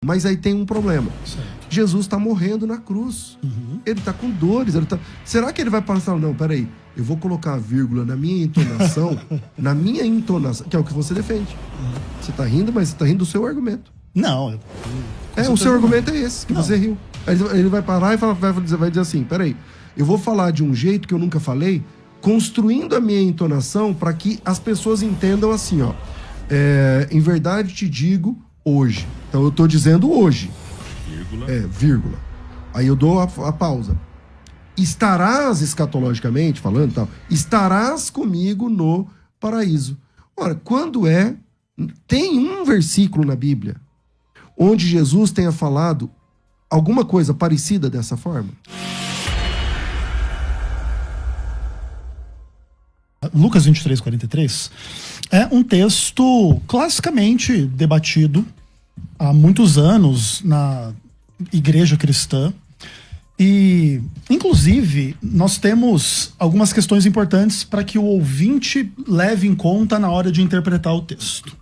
Mas aí tem um problema. Certo. Jesus está morrendo na cruz. Ele está com dores. Será que ele vai passar? Não, peraí. Eu vou colocar a vírgula na minha entonação, que é o que você defende. Você está rindo, mas você está rindo do seu argumento. Não. O seu argumento é esse, que você riu. Aí ele vai parar e vai dizer assim, peraí, eu vou falar de um jeito que eu nunca falei, construindo a minha entonação para que as pessoas entendam assim, ó. Em verdade te digo hoje. Então eu tô dizendo hoje. Vírgula. Aí eu dou a pausa. Estarás, escatologicamente falando, tal, estarás comigo no paraíso. Ora, tem um versículo na Bíblia onde Jesus tenha falado alguma coisa parecida dessa forma? Lucas 23:43 é um texto classicamente debatido há muitos anos na igreja cristã. E, inclusive, nós temos algumas questões importantes para que o ouvinte leve em conta na hora de interpretar o texto.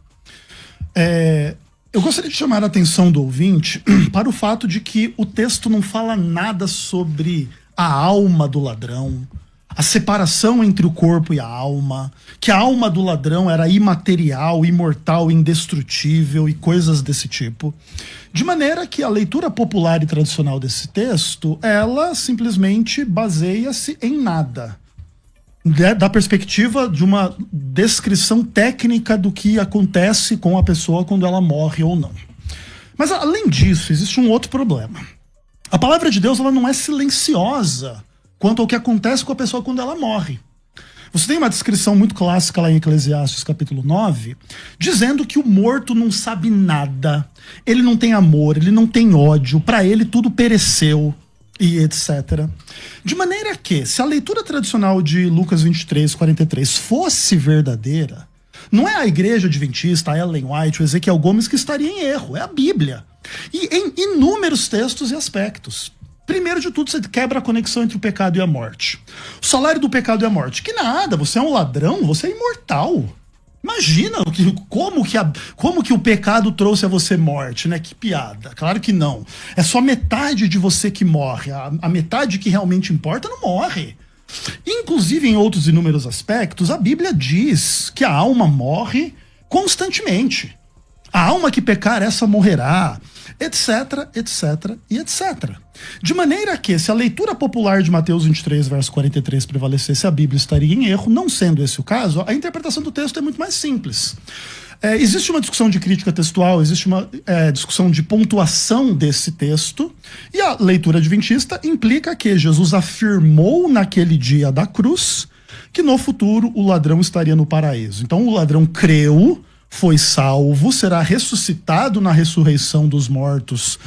Eu gostaria de chamar a atenção do ouvinte para o fato de que o texto não fala nada sobre a alma do ladrão, a separação entre o corpo e a alma, que a alma do ladrão era imaterial, imortal, indestrutível e coisas desse tipo. De maneira que a leitura popular e tradicional desse texto, ela simplesmente baseia-se em nada. Da perspectiva de uma descrição técnica do que acontece com a pessoa quando ela morre ou não. Mas além disso, existe um outro problema. A palavra de Deus, ela não é silenciosa quanto ao que acontece com a pessoa quando ela morre. Você tem uma descrição muito clássica lá em Eclesiastes capítulo 9, dizendo que o morto não sabe nada, ele não tem amor, ele não tem ódio, para ele tudo pereceu, e etc. De maneira que, se a leitura tradicional de Lucas 23:43 fosse verdadeira, não é a igreja adventista, a Ellen White, o Ezequiel Gomes que estaria em erro, é a Bíblia. E em inúmeros textos e aspectos. Primeiro de tudo, você quebra a conexão entre o pecado e a morte. O salário do pecado é a morte. Que nada, você é um ladrão, você é imortal. Imagina como que o pecado trouxe a você morte, né? Que piada. Claro que não. É só metade de você que morre. A metade que realmente importa não morre. Inclusive, em outros inúmeros aspectos, a Bíblia diz que a alma morre constantemente. A alma que pecar, essa morrerá, etc, etc e etc. De maneira que, se a leitura popular de Mateus 23, verso 43 prevalecesse, a Bíblia estaria em erro. Não sendo esse o caso, a interpretação do texto é muito mais simples. Existe uma discussão de crítica textual, existe uma discussão de pontuação desse texto, e a leitura adventista implica que Jesus afirmou naquele dia da cruz que no futuro o ladrão estaria no paraíso. Então o ladrão creu, foi salvo, será ressuscitado na ressurreição dos mortos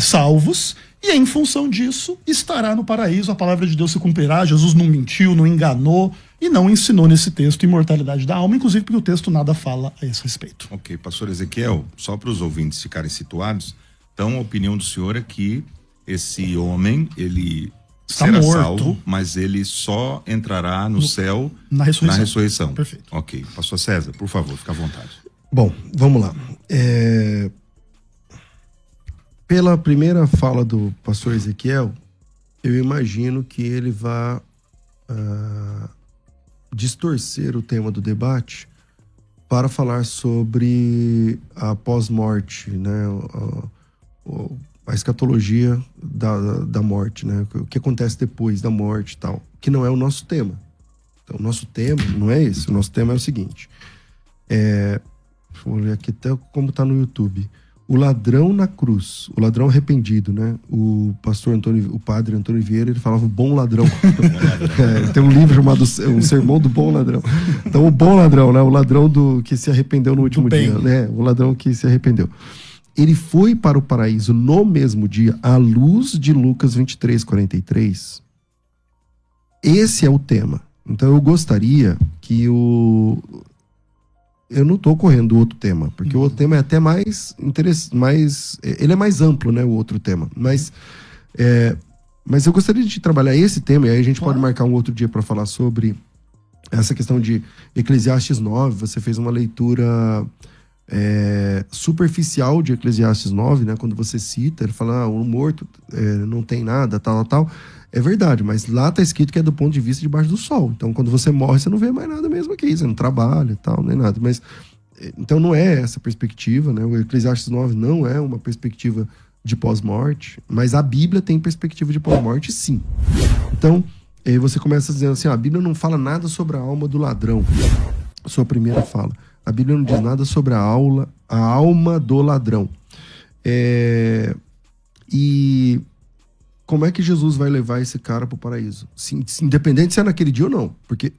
salvos, e em função disso estará no paraíso. A palavra de Deus se cumprirá. Jesus não mentiu, não enganou e não ensinou nesse texto imortalidade da alma, inclusive porque o texto nada fala a esse respeito. Ok, pastor Ezequiel, só para os ouvintes ficarem situados, então a opinião do senhor é que esse homem, ele está será morto, salvo, mas ele só entrará no céu na ressurreição. Perfeito. Ok, pastor César, por favor, fica à vontade. Bom, vamos lá. Pela primeira fala do pastor Ezequiel, eu imagino que ele vai distorcer o tema do debate para falar sobre a pós-morte, né? A escatologia da morte, né? O que acontece depois da morte e tal, que não é o nosso tema. Então, o nosso tema não é esse. O nosso tema é o seguinte. Vou ler aqui até como está no YouTube. O ladrão na cruz, o ladrão arrependido, né? O padre Antônio Vieira, ele falava o bom ladrão. Tem um livro chamado O Sermão do Bom Ladrão. Então, o bom ladrão, né? O ladrão que se arrependeu no último dia, né? O ladrão que se arrependeu. Ele foi para o paraíso no mesmo dia, à luz de Lucas 23:43. Esse é o tema. Então, eu gostaria que eu não estou correndo o outro tema, porque o outro tema é até mais interessante, ele é mais amplo, né, o outro tema. Mas eu gostaria de trabalhar esse tema, e aí a gente pode marcar um outro dia para falar sobre essa questão de Eclesiastes 9. Você fez uma leitura superficial de Eclesiastes 9, né? Quando você cita, ele fala, o morto não tem nada, tal. É verdade, mas lá tá escrito que é do ponto de vista debaixo do sol. Então, quando você morre, você não vê mais nada mesmo aqui, você não trabalha e tal, nem nada. Mas, então não é essa perspectiva, né? O Eclesiastes 9 não é uma perspectiva de pós-morte, mas a Bíblia tem perspectiva de pós-morte, sim. Então, aí você começa dizendo assim, a Bíblia não fala nada sobre a alma do ladrão. Sua primeira fala. A Bíblia não diz nada sobre a alma do ladrão. E como é que Jesus vai levar esse cara para o paraíso? Independente se é naquele dia ou não. Porque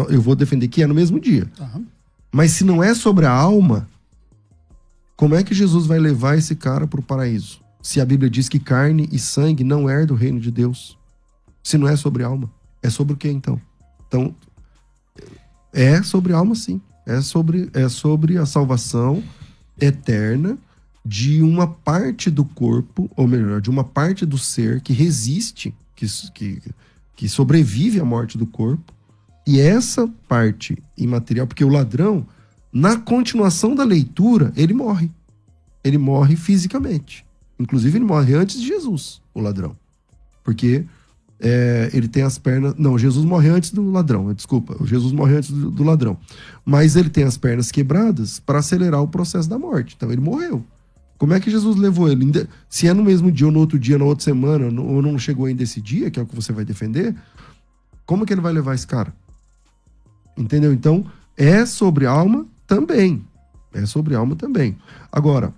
eu vou defender que é no mesmo dia. Uhum. Mas se não é sobre a alma, como é que Jesus vai levar esse cara para o paraíso? Se a Bíblia diz que carne e sangue não é do reino de Deus. Se não é sobre alma, é sobre o que então? Então, é sobre alma, sim. É sobre a salvação eterna de uma parte do corpo, ou melhor, de uma parte do ser que resiste, que sobrevive à morte do corpo. E essa parte imaterial, porque o ladrão, na continuação da leitura, ele morre. Ele morre fisicamente. Inclusive, ele morre antes de Jesus, o ladrão. Porque ele tem as pernas... Não, Jesus morre antes do ladrão, desculpa. Jesus morre antes do ladrão. Mas ele tem as pernas quebradas para acelerar o processo da morte. Então, ele morreu. Como é que Jesus levou ele? Se é no mesmo dia, ou no outro dia, na outra semana, ou não chegou ainda esse dia, que é o que você vai defender, como que ele vai levar esse cara? Entendeu? Então, é sobre alma também. É sobre alma também. Agora,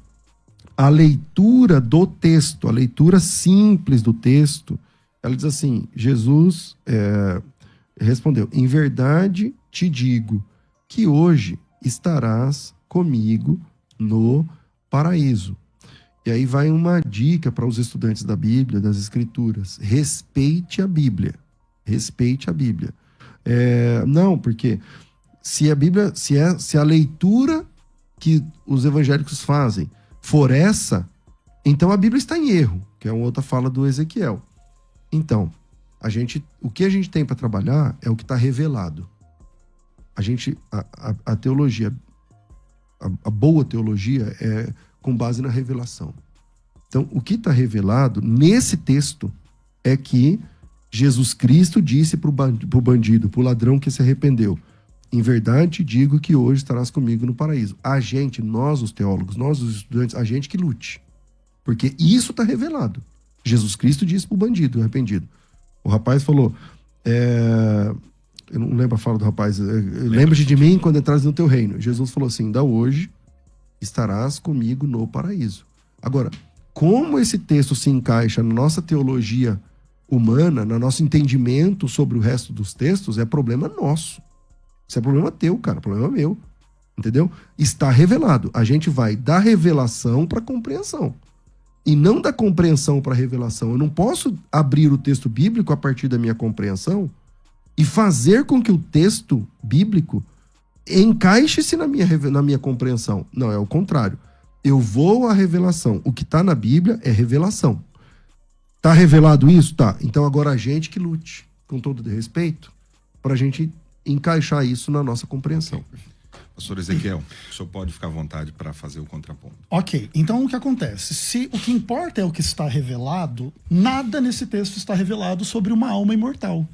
a leitura do texto, a leitura simples do texto, ela diz assim, Jesus respondeu, em verdade te digo que hoje estarás comigo no paraíso. E aí vai uma dica para os estudantes da Bíblia, das Escrituras. Respeite a Bíblia. Respeite a Bíblia. Não, porque se a Bíblia, se a leitura que os evangélicos fazem for essa, então a Bíblia está em erro, que é uma outra fala do Ezequiel. Então, o que a gente tem para trabalhar é o que está revelado. A teologia, a boa teologia é com base na revelação. Então, o que está revelado nesse texto é que Jesus Cristo disse para o bandido, para o ladrão que se arrependeu, em verdade digo que hoje estarás comigo no paraíso. Nós os teólogos, nós os estudantes, a gente que lute. Porque isso está revelado. Jesus Cristo disse para o bandido arrependido. O rapaz falou, eu não lembro a fala do rapaz, lembra-te de mim quando entrares no teu reino. Jesus falou assim, ainda hoje estarás comigo no paraíso. Agora, como esse texto se encaixa na nossa teologia humana, no nosso entendimento sobre o resto dos textos, é problema nosso. Isso é problema teu, cara, problema meu. Entendeu? Está revelado. A gente vai da revelação para compreensão. E não da compreensão para revelação. Eu não posso abrir o texto bíblico a partir da minha compreensão e fazer com que o texto bíblico encaixe-se na minha compreensão. Não, é o contrário. Eu vou à revelação. O que está na Bíblia é revelação. Está revelado isso? Tá. Então agora a gente que lute, com todo respeito, para a gente encaixar isso na nossa compreensão. Pastor Ezequiel, o senhor pode ficar à vontade para fazer o contraponto. Ok, então o que acontece? Se o que importa é o que está revelado, nada nesse texto está revelado sobre uma alma imortal.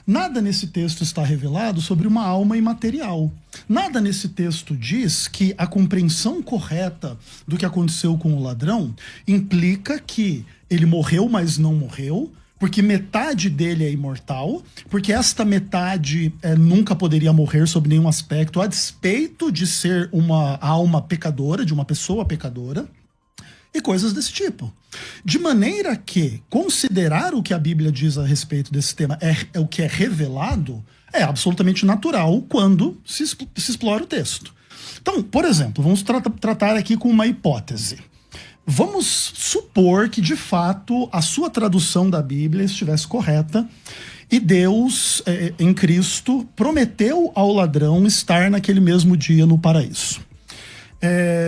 Nada nesse texto está revelado sobre uma alma imaterial. Nada nesse texto diz que a compreensão correta do que aconteceu com o ladrão implica que ele morreu, mas não morreu, porque metade dele é imortal, porque esta metade nunca poderia morrer sob nenhum aspecto, a despeito de ser uma alma pecadora, de uma pessoa pecadora, e coisas desse tipo. De maneira que considerar o que a Bíblia diz a respeito desse tema é o que é revelado é absolutamente natural quando se explora o texto. Então, por exemplo, vamos tratar aqui com uma hipótese. Vamos supor que, de fato, a sua tradução da Bíblia estivesse correta e Deus, em Cristo, prometeu ao ladrão estar naquele mesmo dia no paraíso.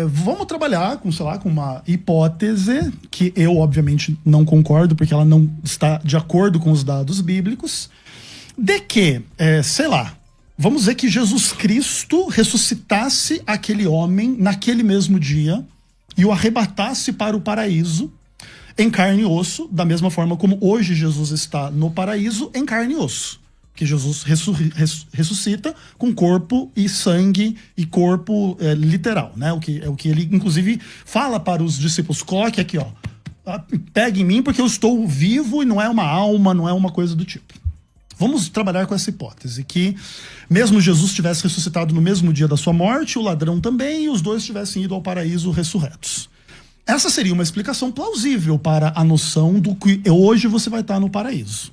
Vamos trabalhar com, com uma hipótese que eu, obviamente, não concordo, porque ela não está de acordo com os dados bíblicos, de que, Vamos dizer que Jesus Cristo ressuscitasse aquele homem naquele mesmo dia e o arrebatasse para o paraíso em carne e osso, da mesma forma como hoje Jesus está no paraíso em carne e osso. Que Jesus ressuscita com corpo e sangue e corpo literal, né? O que ele, inclusive, fala para os discípulos: coloque aqui, ó, pegue em mim porque eu estou vivo e não é uma alma, não é uma coisa do tipo. Vamos trabalhar com essa hipótese, que mesmo Jesus tivesse ressuscitado no mesmo dia da sua morte, o ladrão também, e os dois tivessem ido ao paraíso ressurretos. Essa seria uma explicação plausível para a noção do que hoje você vai estar no paraíso.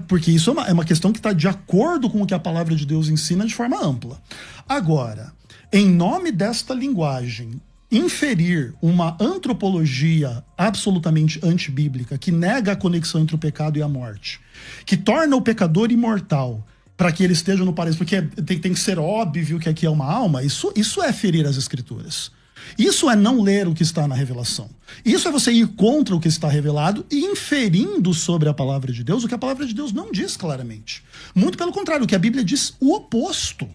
Porque isso é uma questão que está de acordo com o que a palavra de Deus ensina de forma ampla. Agora, em nome desta linguagem, inferir uma antropologia absolutamente antibíblica, que nega a conexão entre o pecado e a morte, que torna o pecador imortal para que ele esteja no paraíso, porque tem que ser óbvio que aqui é uma alma, isso é ferir as escrituras. Isso é não ler o que está na revelação. Isso é você ir contra o que está revelado e inferindo sobre a palavra de Deus o que a palavra de Deus não diz claramente. Muito pelo contrário, o que a Bíblia diz o oposto.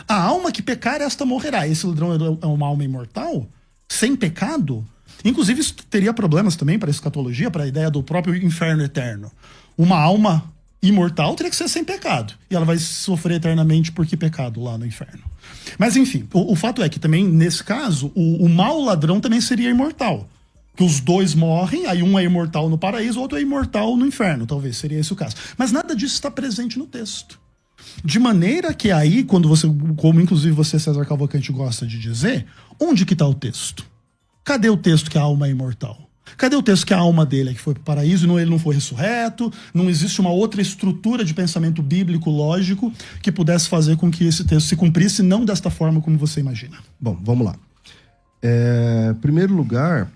A alma que pecar, esta morrerá. Esse ladrão é uma alma imortal, sem pecado. Inclusive, isso teria problemas também para a escatologia, para a ideia do próprio inferno eterno. Uma alma imortal teria que ser sem pecado. E ela vai sofrer eternamente por que pecado lá no inferno? Mas enfim, o fato é que também, nesse caso, o mau ladrão também seria imortal. Que os dois morrem, aí um é imortal no paraíso, o outro é imortal no inferno, talvez seria esse o caso. Mas nada disso está presente no texto. De maneira que aí, quando você, como inclusive você, César Cavalcante, gosta de dizer, onde que está o texto? Cadê o texto que a alma é imortal? Cadê o texto que a alma dele é que foi para o paraíso e ele não foi ressurreto? Não existe uma outra estrutura de pensamento bíblico, lógico, que pudesse fazer com que esse texto se cumprisse, não desta forma como você imagina. Bom, vamos lá. Em primeiro lugar,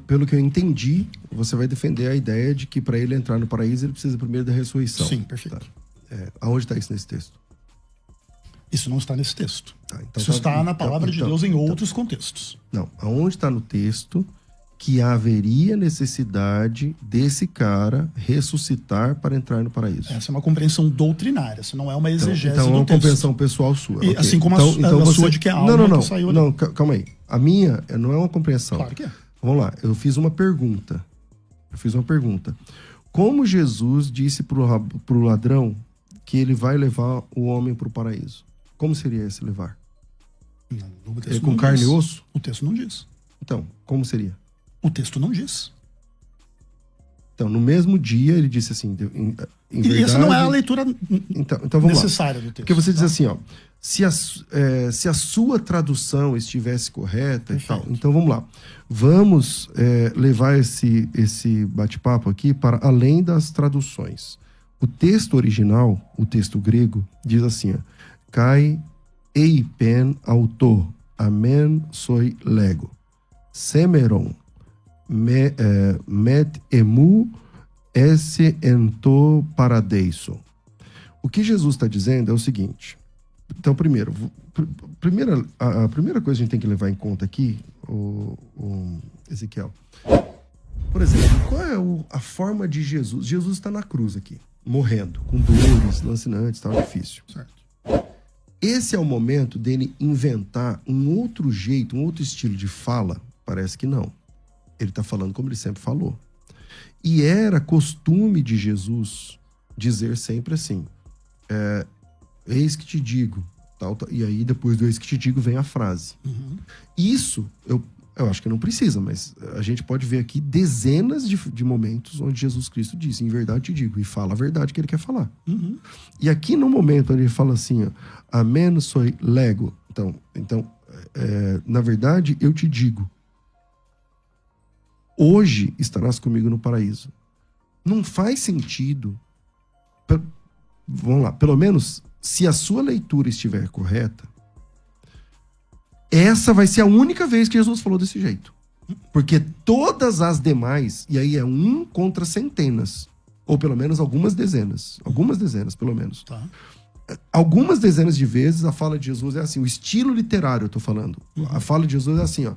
pelo que eu entendi, você vai defender a ideia de que para ele entrar no paraíso, ele precisa primeiro da ressurreição. Sim, perfeito. Tá. Aonde está isso nesse texto? Isso não está nesse texto. Então isso está na palavra de Deus em outros contextos. Não, aonde está no texto que haveria necessidade desse cara ressuscitar para entrar no paraíso? Essa é uma compreensão doutrinária, isso não é uma exegese então é uma do texto. compreensão pessoal sua. E, okay. assim como a sua de que é a alma que saiu ali. Não, calma aí. A minha não é uma compreensão. Claro que é. Vamos lá, eu fiz uma pergunta. Como Jesus disse pro ladrão que ele vai levar o homem para o paraíso? Como seria esse levar? O texto com carne e osso? O texto não diz. Então, como seria? O texto não diz. Então, no mesmo dia, ele disse assim, em verdade... E essa não é a leitura então vamos necessária lá. do texto. Porque você diz assim, ó, se a sua tradução estivesse correta e tal, então vamos lá. Vamos levar esse bate-papo aqui para além das traduções. O texto original, o texto grego, diz assim, ó, kai eipen auto, amen soi lego, semeron, met emu esse ento paradeiso. O que Jesus está dizendo é o seguinte. Então, a primeira coisa que a gente tem que levar em conta aqui, o Ezequiel. Por exemplo, qual é a forma de Jesus? Jesus está na cruz aqui, morrendo, com dores, lancinantes, tal, difícil. Certo. Esse é o momento dele inventar um outro jeito, um outro estilo de fala? Parece que não. Ele está falando como ele sempre falou. E era costume de Jesus dizer sempre assim, eis que te digo, tal, e aí depois do eis que te digo vem a frase. Uhum. Isso, eu acho que não precisa, mas a gente pode ver aqui dezenas de momentos onde Jesus Cristo disse, em verdade te digo, e fala a verdade que ele quer falar. Uhum. E aqui no momento onde ele fala assim, ó, amen soi lego, então na verdade eu te digo, hoje estarás comigo no paraíso. Não faz sentido, vamos lá, pelo menos se a sua leitura estiver correta, essa vai ser a única vez que Jesus falou desse jeito. Porque todas as demais, e aí é um contra centenas, ou pelo menos algumas dezenas, pelo menos. Tá. Algumas dezenas de vezes a fala de Jesus é assim, o estilo literário eu tô falando. Uhum. A fala de Jesus é assim, ó.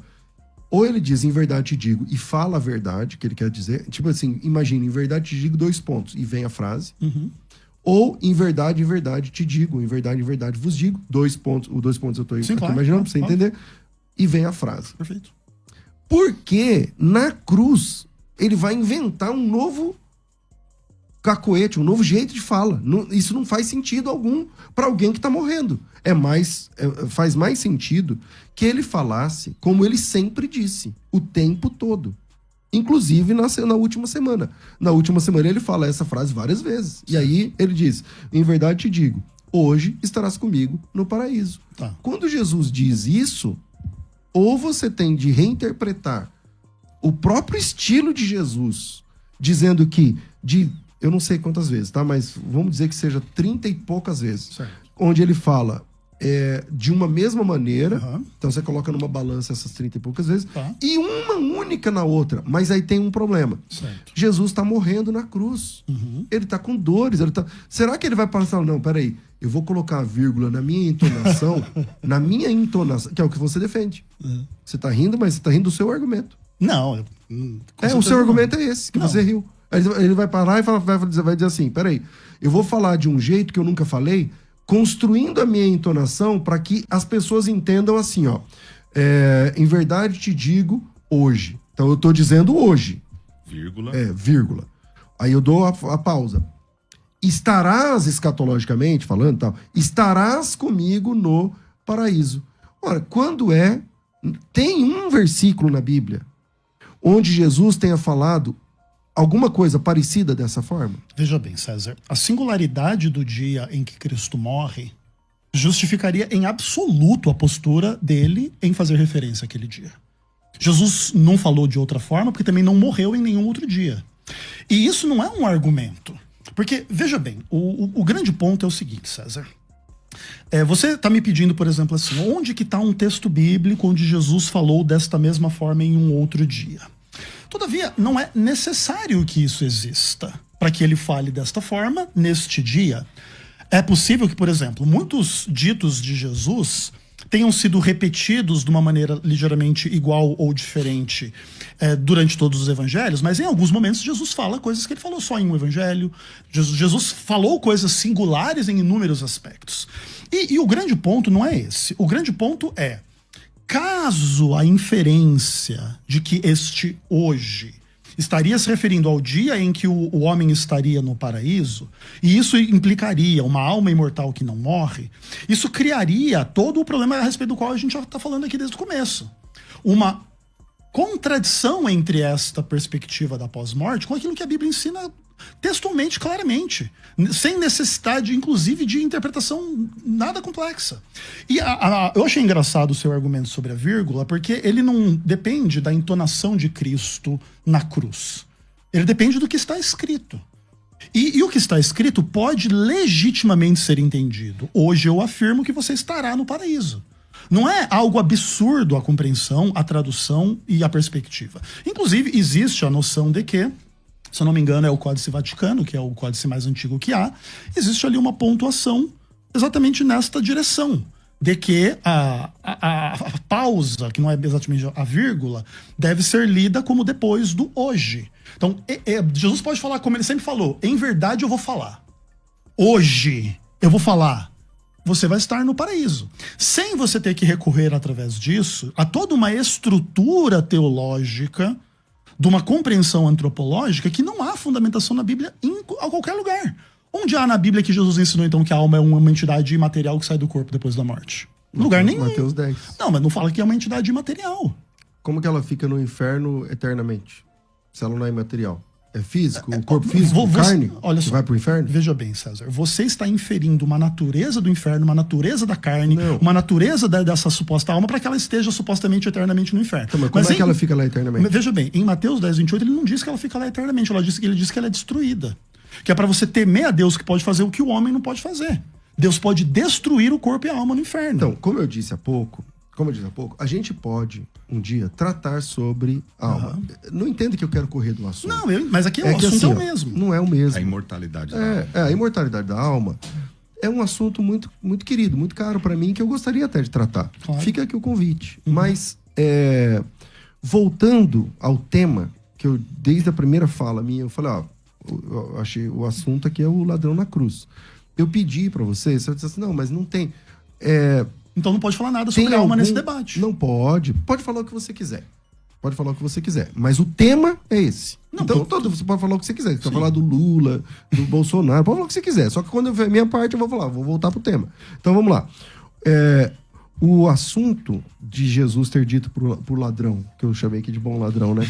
Ou ele diz, em verdade te digo, e fala a verdade, que ele quer dizer. Tipo assim, imagina, em verdade te digo 2 pontos, e vem a frase. Uhum. ou em verdade te digo, em verdade vos digo. 2 pontos, os 2 pontos eu tô aqui claro, imaginando pra você claro. entender. E vem a frase. Perfeito. Porque na cruz ele vai inventar um novo cacoete, um novo jeito de fala. Isso não faz sentido algum para alguém que tá morrendo. Faz mais sentido que ele falasse como ele sempre disse, o tempo todo. Inclusive na última semana. Na última semana ele fala essa frase várias vezes. E aí ele diz, em verdade te digo, hoje estarás comigo no paraíso. Tá. Quando Jesus diz isso, ou você tem de reinterpretar o próprio estilo de Jesus, dizendo que eu não sei quantas vezes, tá? Mas vamos dizer que seja 30 e poucas vezes. Certo. Onde ele fala de uma mesma maneira. Uhum. Então você coloca numa balança essas 30 e poucas vezes. Tá. E uma única na outra. Mas aí tem um problema. Certo. Jesus está morrendo na cruz. Uhum. Ele está com dores. Será que ele vai passar? Não, peraí. Eu vou colocar a vírgula na minha entonação. Na minha entonação. Que é o que você defende. Uhum. Você está rindo, mas você está rindo do seu argumento. Não. O seu argumento é esse, que você riu. Ele vai parar e vai dizer assim, peraí, eu vou falar de um jeito que eu nunca falei, construindo a minha entonação para que as pessoas entendam assim, ó. Em verdade te digo hoje. Então eu tô dizendo hoje. Vírgula. Vírgula. Aí eu dou a pausa. Estarás, escatologicamente falando, tal, estarás comigo no paraíso. Ora, tem um versículo na Bíblia onde Jesus tenha falado alguma coisa parecida dessa forma? Veja bem, César, a singularidade do dia em que Cristo morre justificaria em absoluto a postura dele em fazer referência àquele dia. Jesus não falou de outra forma porque também não morreu em nenhum outro dia. E isso não é um argumento. Porque, veja bem, o grande ponto é o seguinte, César. Você está me pedindo, por exemplo, assim, onde que está um texto bíblico onde Jesus falou desta mesma forma em um outro dia? Todavia, não é necessário que isso exista para que ele fale desta forma neste dia. É possível que, por exemplo, muitos ditos de Jesus tenham sido repetidos de uma maneira ligeiramente igual ou diferente durante todos os evangelhos, mas em alguns momentos Jesus fala coisas que ele falou só em um evangelho. Jesus falou coisas singulares em inúmeros aspectos. E o grande ponto não é esse. O grande ponto é, caso a inferência de que este hoje estaria se referindo ao dia em que o homem estaria no paraíso, e isso implicaria uma alma imortal que não morre, isso criaria todo o problema a respeito do qual a gente já está falando aqui desde o começo. Uma contradição entre esta perspectiva da pós-morte com aquilo que a Bíblia ensina textualmente, claramente, sem necessidade, inclusive, de interpretação nada complexa. E eu achei engraçado o seu argumento sobre a vírgula, porque ele não depende da entonação de Cristo na cruz. Ele depende do que está escrito. E o que está escrito pode legitimamente ser entendido. Hoje eu afirmo que você estará no paraíso. Não é algo absurdo a compreensão, a tradução e a perspectiva. Inclusive, existe a noção de que, se eu não me engano, é o Códice Vaticano, que é o códice mais antigo que há, existe ali uma pontuação exatamente nesta direção, de que a pausa, que não é exatamente a vírgula, deve ser lida como depois do hoje. Então, Jesus pode falar como ele sempre falou, em verdade eu vou falar. Hoje eu vou falar. Você vai estar no paraíso. Sem você ter que recorrer, através disso, a toda uma estrutura teológica de uma compreensão antropológica que não há fundamentação na Bíblia a qualquer lugar. Onde há na Bíblia que Jesus ensinou, então, que a alma é uma entidade imaterial que sai do corpo depois da morte? Lugar nenhum. Mateus 10. Não, mas não fala que é uma entidade imaterial. Como que ela fica no inferno eternamente? Se ela não é imaterial. É físico? O corpo físico? Carne? Olha que só, vai pro inferno? Veja bem, César. Você está inferindo uma natureza do inferno, uma natureza da carne, Não. uma natureza dessa suposta alma para que ela esteja supostamente eternamente no inferno. Então, mas como é que ela fica lá eternamente? Veja bem, em Mateus 10, 28, ele não diz que ela fica lá eternamente. Ele diz que ela é destruída. Que é para você temer a Deus, que pode fazer o que o homem não pode fazer. Deus pode destruir o corpo e a alma no inferno. Então, como eu disse há pouco, a gente pode, um dia, tratar sobre a alma. Não entendo que eu quero correr do assunto. Não, mas aqui o assunto assim, é o mesmo. Não é o mesmo. A imortalidade da alma. A imortalidade da alma é um assunto muito, muito querido, muito caro para mim, que eu gostaria até de tratar. Claro. Fica aqui o convite. Mas, voltando ao tema, que eu, desde a primeira fala minha, eu falei, eu achei o assunto aqui é o ladrão na cruz. Eu pedi para você disse assim, não, mas não tem... Então não pode falar nada sobre a alma nesse debate. Não pode. Pode falar o que você quiser. Pode falar o que você quiser. Mas o tema é esse. Não, então, você pode falar o que você quiser. Você pode falar do Lula, do Bolsonaro, pode falar o que você quiser. Só que quando eu ver a minha parte, eu vou falar, vou voltar pro tema. Então vamos lá. O assunto de Jesus ter dito pro ladrão, que eu chamei aqui de bom ladrão, né?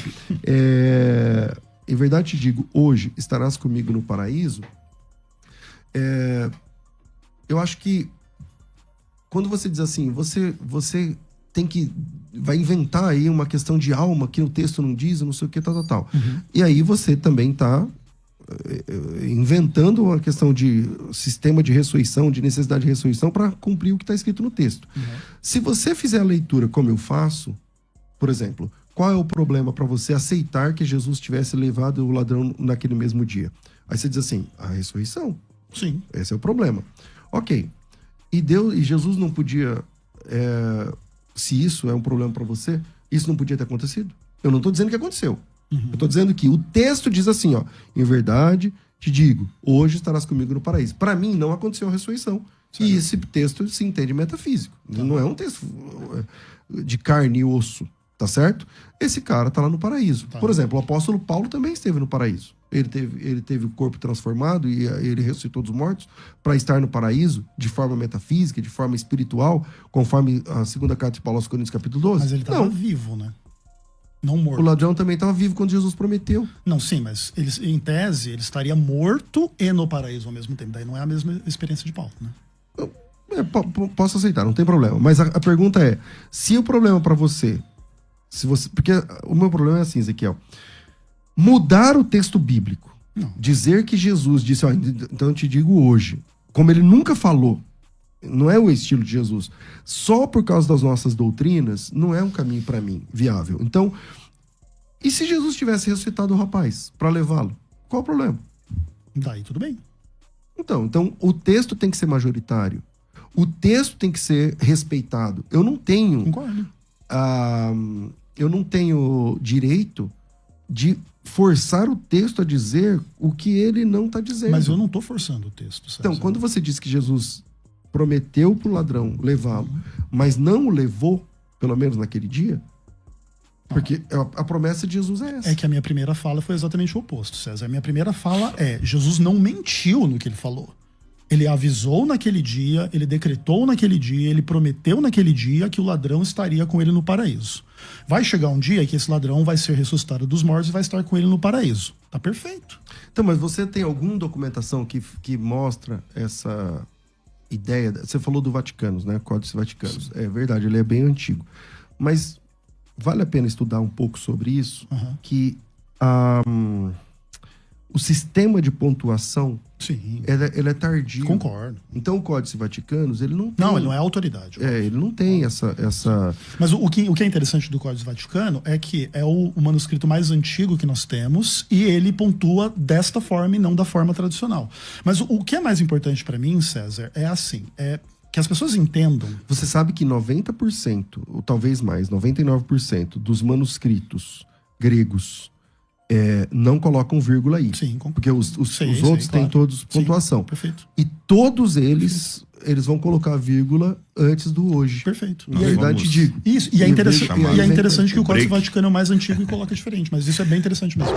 Em verdade te digo, hoje estarás comigo no paraíso. Eu acho que quando você diz assim, você tem que... vai inventar aí uma questão de alma que o texto não diz, não sei o que, tal. Uhum. E aí você também está inventando uma questão de sistema de ressurreição, de necessidade de ressurreição para cumprir o que está escrito no texto. Uhum. Se você fizer a leitura como eu faço, por exemplo, qual é o problema para você aceitar que Jesus tivesse levado o ladrão naquele mesmo dia? Aí você diz assim, a ressurreição. Sim. Esse é o problema. Ok. E Jesus não podia... se isso é um problema para você, isso não podia ter acontecido? Eu não estou dizendo que aconteceu. Uhum. Eu estou dizendo que o texto diz assim, ó, em verdade te digo, hoje estarás comigo no paraíso. Para mim, não aconteceu a ressurreição. Certo. E esse texto se entende metafísico. Tá. Não é um texto de carne e osso, tá certo? Esse cara está lá no paraíso. Tá. Por exemplo, o apóstolo Paulo também esteve no paraíso. Ele teve o corpo transformado e ele ressuscitou dos mortos para estar no paraíso de forma metafísica, de forma espiritual, conforme a segunda carta de Paulo aos Coríntios, capítulo 12. Mas ele estava vivo, né? Não morto. O ladrão também estava vivo quando Jesus prometeu. Não, sim, mas em tese ele estaria morto e no paraíso ao mesmo tempo. Daí não é a mesma experiência de Paulo, né? Posso aceitar, não tem problema. Mas a pergunta é, se o problema para você... Porque o meu problema é assim, Ezequiel. Mudar o texto bíblico. Não. Dizer que Jesus disse, ó, então eu te digo hoje, como ele nunca falou, não é o estilo de Jesus, só por causa das nossas doutrinas, não é um caminho para mim viável. Então, e se Jesus tivesse ressuscitado o rapaz para levá-lo? Qual o problema? Daí tudo bem. Então o texto tem que ser majoritário. O texto tem que ser respeitado. Eu não tenho... Concordo. Eu não tenho direito de forçar o texto a dizer o que ele não está dizendo. Mas eu não estou forçando o texto, César. Então, quando você diz que Jesus prometeu para o ladrão levá-lo, mas não o levou, pelo menos naquele dia, porque a promessa de Jesus é essa. É que a minha primeira fala foi exatamente o oposto, César. A minha primeira fala é, Jesus não mentiu no que ele falou. Ele avisou naquele dia, ele decretou naquele dia, ele prometeu naquele dia que o ladrão estaria com ele no paraíso. Vai chegar um dia que esse ladrão vai ser ressuscitado dos mortos e vai estar com ele no paraíso. Tá perfeito. Então, mas você tem alguma documentação que mostra essa ideia? Você falou do Vaticano, né? Códice Vaticanos. É verdade, ele é bem antigo. Mas vale a pena estudar um pouco sobre isso, que o sistema de pontuação, sim, ele é tardio. Concordo. Então o Códice Vaticanos, ele não tem... Não, ele não é autoridade. Ele não tem essa... Mas o que é interessante do Códice Vaticano é que é o manuscrito mais antigo que nós temos e ele pontua desta forma e não da forma tradicional. Mas o que é mais importante para mim, César, é assim, que as pessoas entendam... Você sabe que 90%, ou talvez mais, 99% dos manuscritos gregos não colocam vírgula aí. Sim, porque os outros têm todos pontuação. Sim, perfeito. E todos eles vão colocar vírgula antes do hoje. Perfeito. Na verdade, te digo. Isso, e é interessante que o Códice Vaticano é o mais antigo e coloca diferente, mas isso é bem interessante mesmo.